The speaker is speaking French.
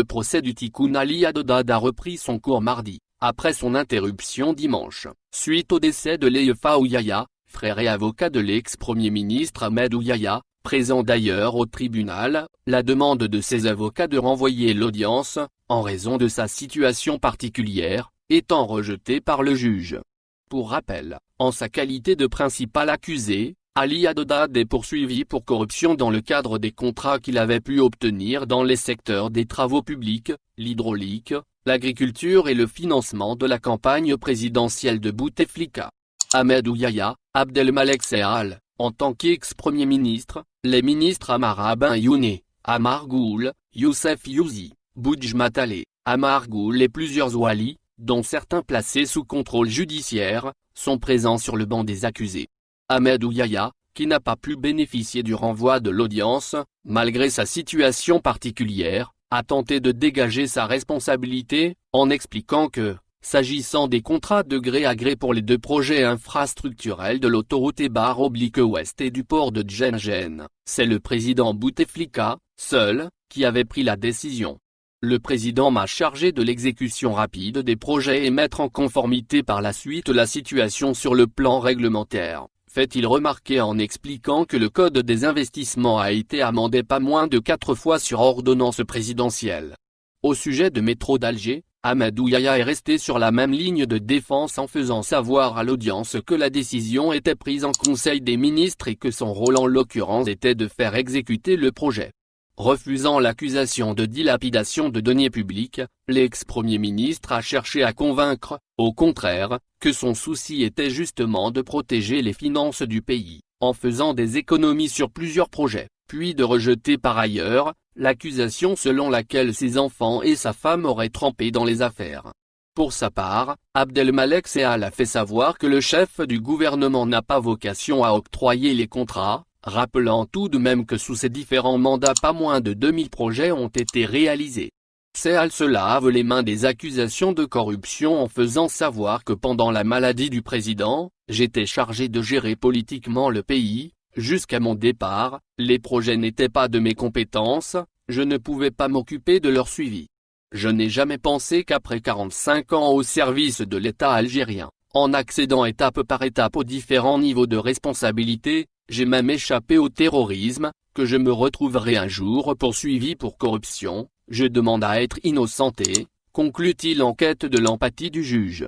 procès du Tikkun Ali Haddad a repris son cours mardi, après son interruption dimanche, suite au décès de Leïfa Ouyaya, frère et avocat de l'ex-premier ministre Ahmed Ouyaya, présent d'ailleurs au tribunal. La demande de ses avocats de renvoyer l'audience, en raison de sa situation particulière, étant rejetée par le juge. Pour rappel, en sa qualité de principal accusé, Ali Haddad est poursuivi pour corruption dans le cadre des contrats qu'il avait pu obtenir dans les secteurs des travaux publics, l'hydraulique, l'agriculture et le financement de la campagne présidentielle de Bouteflika. Ahmed Ouyaya, Abdelmalek Sehal, en tant qu'ex-premier ministre, les ministres Amara Ben Youné, Amar Goul, Youssef Youzi, Boudj Matalé, Amar Goul et plusieurs walis, dont certains placés sous contrôle judiciaire, sont présents sur le banc des accusés. Ahmed Ouyaya, qui n'a pas pu bénéficier du renvoi de l'audience, malgré sa situation particulière, a tenté de dégager sa responsabilité, en expliquant que, s'agissant des contrats de gré à gré pour les deux projets infrastructurels de l'autoroute Ebar-Ouest et du port de Djenjen, c'est le président Bouteflika, seul, qui avait pris la décision. Le président m'a chargé de l'exécution rapide des projets et mettre en conformité par la suite la situation sur le plan réglementaire, fait-il remarquer en expliquant que le code des investissements a été amendé pas moins de 4 fois sur ordonnance présidentielle. Au sujet de Métro d'Alger, Ahmed Ouyaya est resté sur la même ligne de défense en faisant savoir à l'audience que la décision était prise en Conseil des ministres et que son rôle en l'occurrence était de faire exécuter le projet. Refusant l'accusation de dilapidation de deniers publics, l'ex-premier ministre a cherché à convaincre, au contraire, que son souci était justement de protéger les finances du pays, en faisant des économies sur plusieurs projets, puis de rejeter par ailleurs l'accusation selon laquelle ses enfants et sa femme auraient trempé dans les affaires. Pour sa part, Abdelmalek Sehal a fait savoir que le chef du gouvernement n'a pas vocation à octroyer les contrats, rappelant tout de même que sous ses différents mandats pas moins de 2000 projets ont été réalisés. Sehal se lave les mains des accusations de corruption en faisant savoir que pendant la maladie du président, j'étais chargé de gérer politiquement le pays. Jusqu'à mon départ, les projets n'étaient pas de mes compétences, je ne pouvais pas m'occuper de leur suivi. Je n'ai jamais pensé qu'après 45 ans au service de l'État algérien, en accédant étape par étape aux différents niveaux de responsabilité, j'ai même échappé au terrorisme, que je me retrouverai un jour poursuivi pour corruption, je demande à être innocenté, conclut-il en quête de l'empathie du juge.